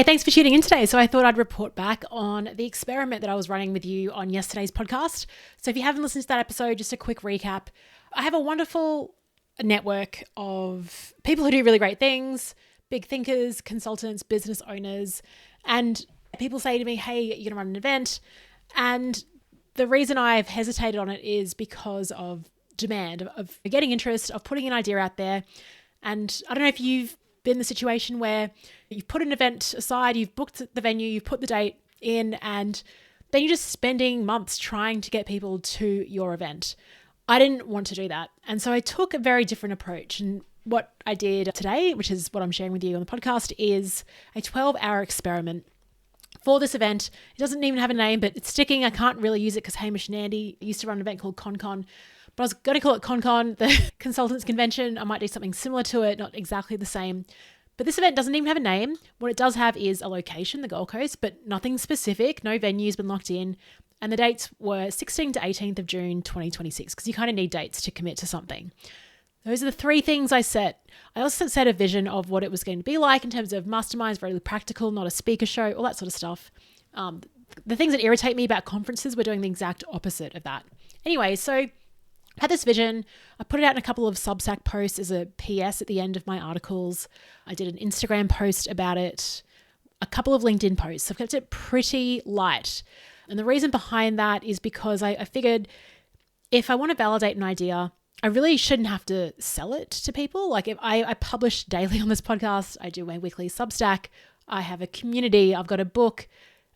Hey, thanks for tuning in today. So I thought I'd report back on the experiment that I was running with you on yesterday's podcast. So if you haven't listened to that episode, just a quick recap. I have a wonderful network of people who do really great things, big thinkers, consultants, business owners, and people say to me, hey, you're going to run an event. And the reason I've hesitated on it is because of demand, of getting interest, of putting an idea out there. And I don't know if you've been in the situation where you've put an event aside, you've booked the venue, you've put the date in, and then you're just spending months trying to get people to your event. I didn't want to do that. And so I took a very different approach. And what I did today, which is what I'm sharing with you on the podcast, is a 12-hour experiment for this event. It doesn't even have a name, but it's sticking. I can't really use it because Hamish and Andy used to run an event called ConCon. But I was going to call it ConCon, the Consultants Convention. I might do something similar to it, not exactly the same. But this event doesn't even have a name. What it does have is a location, the Gold Coast, but nothing specific. No venue's been locked in. And the dates were 16th to 18th of June, 2026, because you kind of need dates to commit to something. Those are the three things I set. I also set a vision of what it was going to be like in terms of masterminds, very practical, not a speaker show, all that sort of stuff. The things that irritate me about conferences, we're doing the exact opposite of that. Anyway, so I had this vision. I put it out in a couple of Substack posts as a PS at the end of my articles. I did an Instagram post about it, a couple of LinkedIn posts. I've kept it pretty light. And the reason behind that is because I figured if I want to validate an idea, I really shouldn't have to sell it to people. Like if I publish daily on this podcast, I do my weekly Substack, I have a community, I've got a book,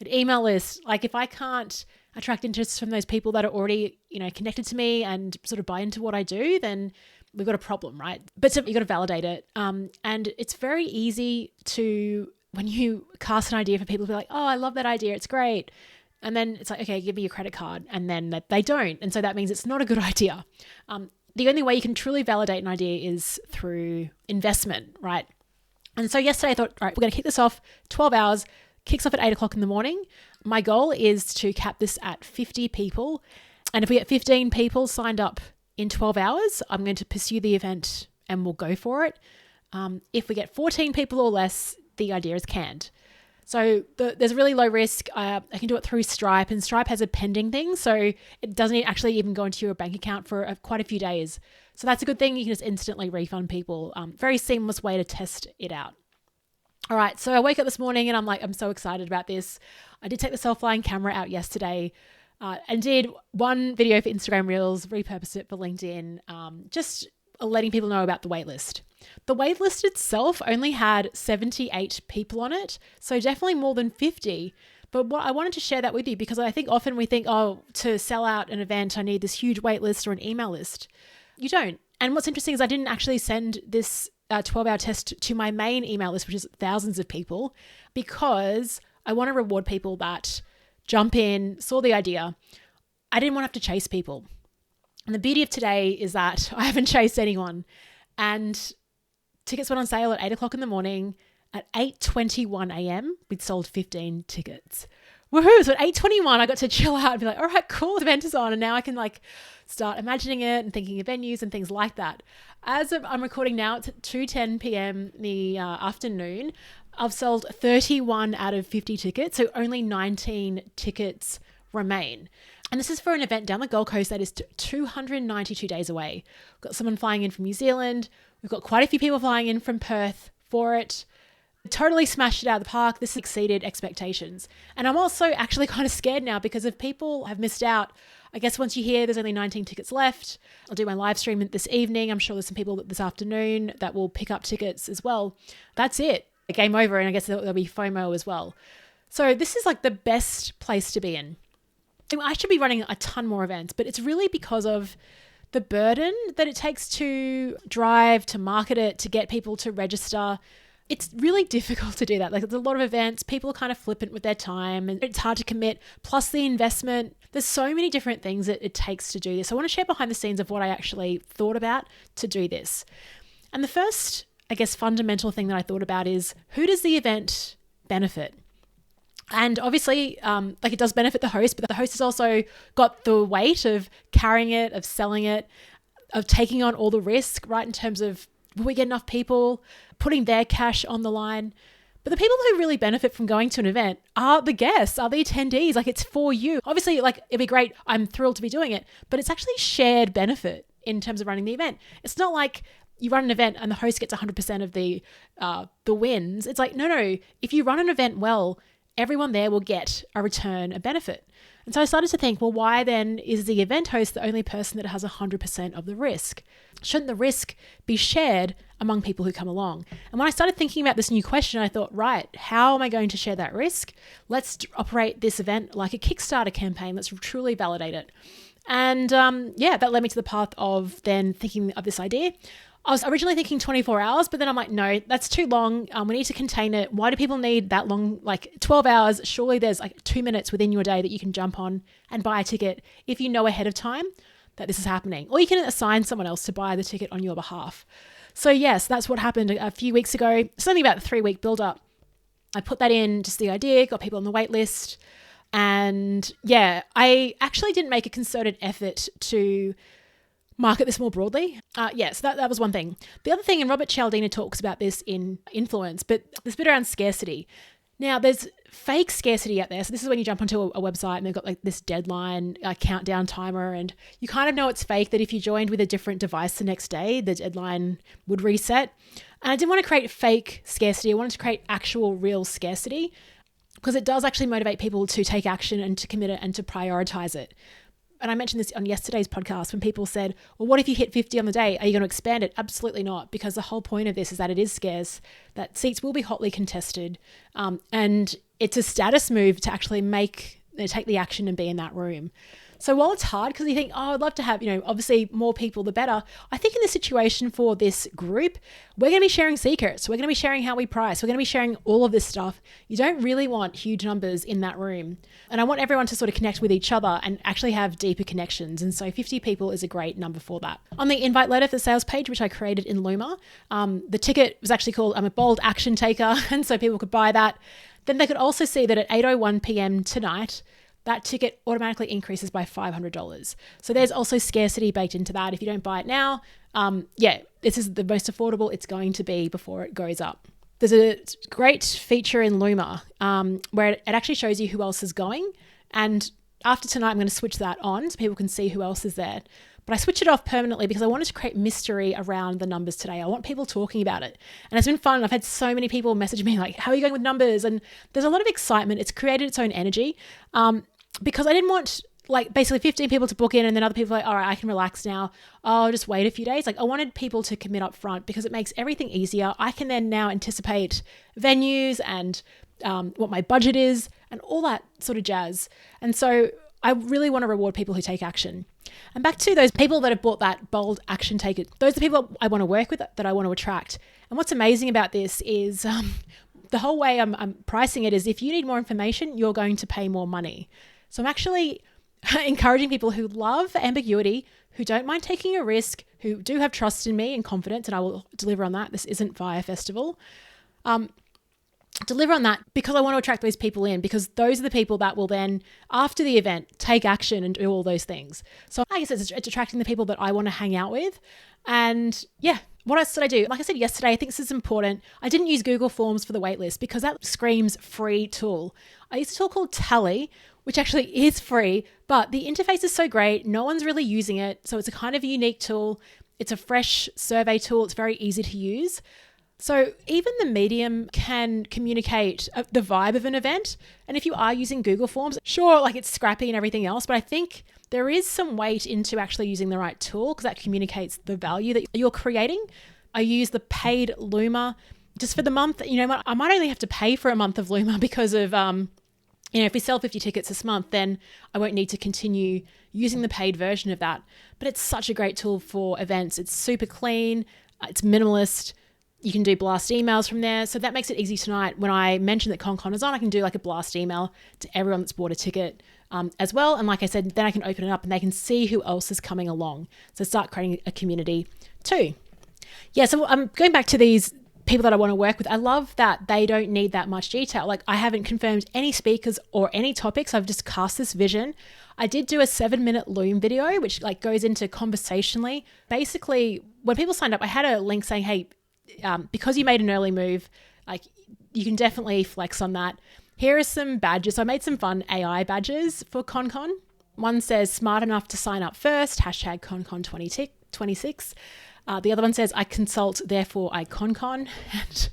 an email list. Like if I can't attract interest from those people that are already, connected to me and sort of buy into what I do, then we've got a problem, right? But so you got to validate it. And it's very easy to, when you cast an idea for people to be like, oh, I love that idea, it's great. And then it's like, okay, give me your credit card. And then they don't. And so that means it's not a good idea. The only way you can truly validate an idea is through investment, right? And so yesterday I thought, all right, we're going to kick this off 12 hours, kicks off at 8 o'clock in the morning. My goal is to cap this at 50 people. And if we get 15 people signed up in 12 hours, I'm going to pursue the event and we'll go for it. If we get 14 people or less, the idea is canned. So there's a really low risk. I can do it through Stripe, and Stripe has a pending thing. So it doesn't actually even go into your bank account for quite a few days. So that's a good thing. You can just instantly refund people. Very seamless way to test it out. All right. So I wake up this morning and I'm so excited about this. I did take the self-flying camera out yesterday and did one video for Instagram Reels, repurposed it for LinkedIn, just letting people know about the waitlist. The waitlist itself only had 78 people on it, so definitely more than 50. But I wanted to share that with you because I think often we think, oh, to sell out an event, I need this huge waitlist or an email list. You don't. And what's interesting is I didn't actually send this 12-hour test to my main email list, which is thousands of people, because I want to reward people that jump in, saw the idea. I didn't want to have to chase people. And the beauty of today is that I haven't chased anyone. And tickets went on sale at 8 o'clock in the morning. At 8:21 a.m., we'd sold 15 tickets. Woohoo! So at 8:21, I got to chill out and be like, all right, cool, the event is on. And now I can start imagining it and thinking of venues and things like that. As I'm recording now, it's at 2:10 p.m. in the afternoon. I've sold 31 out of 50 tickets. So only 19 tickets remain. And this is for an event down the Gold Coast that is 292 days away. We've got someone flying in from New Zealand. We've got quite a few people flying in from Perth for it. Totally smashed it out of the park. This exceeded expectations. And I'm also actually kind of scared now because if people have missed out, I guess once you hear there's only 19 tickets left, I'll do my live stream this evening. I'm sure there's some people this afternoon that will pick up tickets as well. That's it. Game over. And I guess there'll be FOMO as well. So this is the best place to be in. I should be running a ton more events, but it's really because of the burden that it takes to drive, to market it, to get people to register. It's really difficult to do that. There's a lot of events, people are kind of flippant with their time and it's hard to commit. Plus the investment, there's so many different things that it takes to do this. I want to share behind the scenes of what I actually thought about to do this. And the first, fundamental thing that I thought about is who does the event benefit? And obviously, it does benefit the host, but the host has also got the weight of carrying it, of selling it, of taking on all the risk, right? In terms of will we get enough people, putting their cash on the line. But the people who really benefit from going to an event are the guests, are the attendees. Like, it's for you. Obviously, like, it'd be great. I'm thrilled to be doing it, but it's actually shared benefit in terms of running the event. It's not like you run an event and the host gets 100% of the wins. It's like, no. If you run an event well, everyone there will get a return, a benefit. And so I started to think, well, why then is the event host the only person that has 100% of the risk? Shouldn't the risk be shared among people who come along? And when I started thinking about this new question, I thought, right, how am I going to share that risk? Let's operate this event like a Kickstarter campaign. Let's truly validate it. And that led me to the path of then thinking of this idea. I was originally thinking 24 hours, but then I'm like, no, that's too long. We need to contain it. Why do people need that long, like 12 hours? Surely there's like 2 minutes within your day that you can jump on and buy a ticket if you know ahead of time that this is happening. Or you can assign someone else to buy the ticket on your behalf. So yes, that's what happened a few weeks ago. Something about the 3-week build-up. I put that in, just the idea, got people on the wait list. And yeah, I actually didn't make a concerted effort to market this more broadly. Yes, that was one thing. The other thing, and Robert Cialdini talks about this in Influence, but this bit around scarcity. Now, there's fake scarcity out there. So this is when you jump onto a website and they've got like this deadline, countdown timer, and you kind of know it's fake that if you joined with a different device the next day, the deadline would reset. And I didn't want to create fake scarcity. I wanted to create actual real scarcity because it does actually motivate people to take action and to commit it and to prioritize it. And I mentioned this on yesterday's podcast when people said, well, what if you hit 50 on the day? Are you going to expand it? Absolutely not, because the whole point of this is that it is scarce, that seats will be hotly contested, and it's a status move to actually take the action and be in that room. So while it's hard because you think, oh, I'd love to have, obviously more people, the better. I think in this situation for this group, we're going to be sharing secrets. We're going to be sharing how we price. We're going to be sharing all of this stuff. You don't really want huge numbers in that room. And I want everyone to sort of connect with each other and actually have deeper connections. And so 50 people is a great number for that. On the invite letter for the sales page, which I created in Luma, the ticket was actually called I'm a bold action taker. And so people could buy that. Then they could also see that at 8:01 p.m. tonight, that ticket automatically increases by $500. So there's also scarcity baked into that. If you don't buy it now, this is the most affordable it's going to be before it goes up. There's a great feature in Luma where it actually shows you who else is going. And after tonight, I'm going to switch that on so people can see who else is there. But I switched it off permanently because I wanted to create mystery around the numbers today. I want people talking about it. And it's been fun. I've had so many people message me like, how are you going with numbers? And there's a lot of excitement. It's created its own energy. Because I didn't want like basically 15 people to book in and then other people like, all right, I can relax now. I'll just wait a few days. Like I wanted people to commit up front because it makes everything easier. I can then now anticipate venues and what my budget is and all that sort of jazz. And so I really want to reward people who take action. And back to those people that have bought that bold action take it. Those are the people I want to work with, that I want to attract. And what's amazing about this is the whole way I'm pricing it is if you need more information, you're going to pay more money. So I'm actually encouraging people who love ambiguity, who don't mind taking a risk, who do have trust in me and confidence, and I will deliver on that. This isn't via festival. Deliver on that because I want to attract those people in, because those are the people that will then, after the event, take action and do all those things. So I guess it's attracting the people that I want to hang out with. And yeah, what else did I do? Like I said yesterday, I think this is important. I didn't use Google Forms for the waitlist because that screams free tool. I used a tool called Tally, which actually is free, but the interface is so great. No one's really using it. So it's a kind of unique tool. It's a fresh survey tool. It's very easy to use. So even the medium can communicate the vibe of an event. And if you are using Google Forms, sure, like it's scrappy and everything else, but I think there is some weight into actually using the right tool because that communicates the value that you're creating. I use the paid Luma just for the month. I might only have to pay for a month of Luma because of, if we sell 50 tickets this month, then I won't need to continue using the paid version of that. But it's such a great tool for events. It's super clean. It's minimalist. You can do blast emails from there. So that makes it easy tonight. When I mention that ConCon is on, I can do like a blast email to everyone that's bought a ticket as well. And like I said, then I can open it up and they can see who else is coming along. So start creating a community too. Yeah, so I'm going back to these people that I want to work with. I love that they don't need that much detail. Like I haven't confirmed any speakers or any topics. I've just cast this vision. I did do a 7-minute Loom video, which like goes into conversationally. Basically, when people signed up, I had a link saying, hey, because you made an early move, like you can definitely flex on that. Here are some badges. So I made some fun AI badges for ConCon. One says smart enough to sign up first, hashtag ConCon26. The other one says I consult, therefore I ConCon. And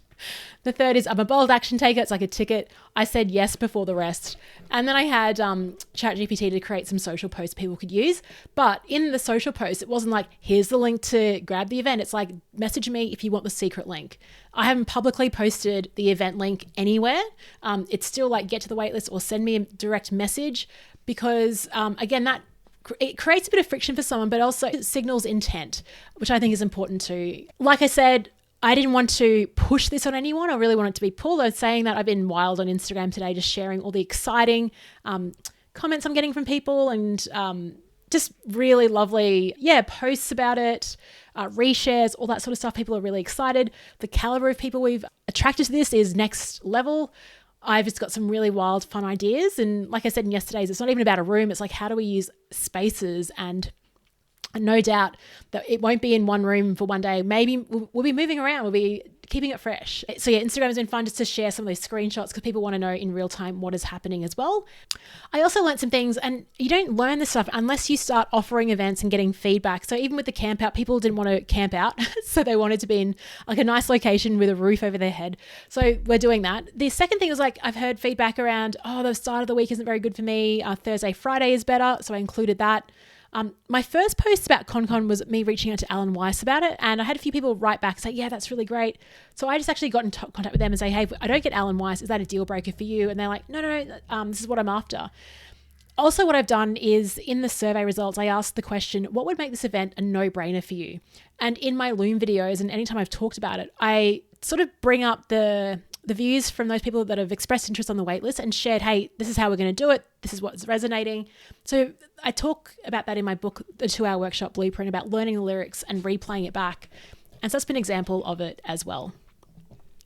the third is I'm a bold action taker. It's like a ticket. I said yes before the rest. And then I had ChatGPT to create some social posts people could use. But in the social post, it wasn't like, here's the link to grab the event. It's like, message me if you want the secret link. I haven't publicly posted the event link anywhere. It's still like get to the waitlist or send me a direct message because, again, that it creates a bit of friction for someone, but also it signals intent, which I think is important too. Like I said, I didn't want to push this on anyone. I really want it to be pulled. I was saying that I've been wild on Instagram today, just sharing all the exciting comments I'm getting from people and just really lovely, posts about it, reshares, all that sort of stuff. People are really excited. The caliber of people we've attracted to this is next level. I've just got some really wild, fun ideas. And like I said in yesterday's, it's not even about a room. It's like, how do we use spaces? And no doubt that it won't be in one room for one day. Maybe we'll be moving around. We'll be keeping it fresh. So yeah, Instagram has been fun just to share some of those screenshots because people want to know in real time what is happening as well. I also learned some things, and you don't learn this stuff unless you start offering events and getting feedback. So even with the camp out, people didn't want to camp out. So they wanted to be in like a nice location with a roof over their head. So we're doing that. The second thing was like, I've heard feedback around, the start of the week isn't very good for me. Thursday, Friday is better. So I included that. My first post about ConCon was me reaching out to Alan Weiss about it, and I had a few people write back say, yeah, that's really great. So I just actually got in contact with them and say, hey, if I don't get Alan Weiss, is that a deal breaker for you? And they're like, no, this is what I'm after. Also, what I've done is in the survey results, I asked the question, what would make this event a no-brainer for you? And in my Loom videos, and anytime I've talked about it, I sort of bring up the views from those people that have expressed interest on the waitlist and shared, hey, this is how we're going to do it. This is what's resonating. So I talk about that in my book, The 2-Hour Workshop Blueprint, about learning the lyrics and replaying it back. And so that's been an example of it as well.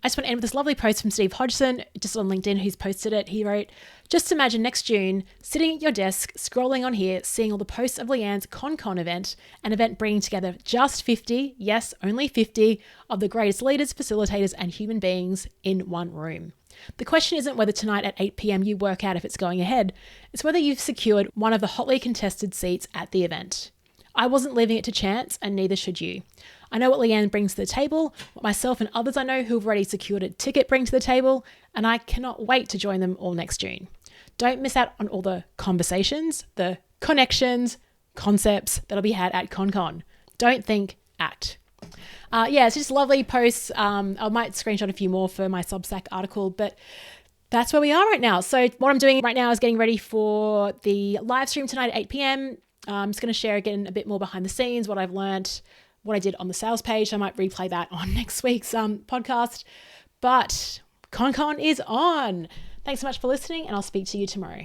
I just want to end with this lovely post from Steve Hodgson, just on LinkedIn, who's posted it. He wrote, just imagine next June, sitting at your desk, scrolling on here, seeing all the posts of Leanne's ConCon event, an event bringing together just 50, yes, only 50, of the greatest leaders, facilitators, and human beings in one room. The question isn't whether tonight at 8 p.m. you work out if it's going ahead. It's whether you've secured one of the hotly contested seats at the event. I wasn't leaving it to chance, and neither should you. I know what Leanne brings to the table, what myself and others I know who've already secured a ticket bring to the table, and I cannot wait to join them all next June. Don't miss out on all the conversations, the connections, concepts that'll be had at ConCon. Don't think, act. It's just lovely posts. I might screenshot a few more for my Substack article, but that's where we are right now. So what I'm doing right now is getting ready for the live stream tonight at 8 p.m. I'm just going to share again a bit more behind the scenes, what I've learned, what I did on the sales page. I might replay that on next week's podcast. But ConCon is on. Thanks so much for listening, and I'll speak to you tomorrow.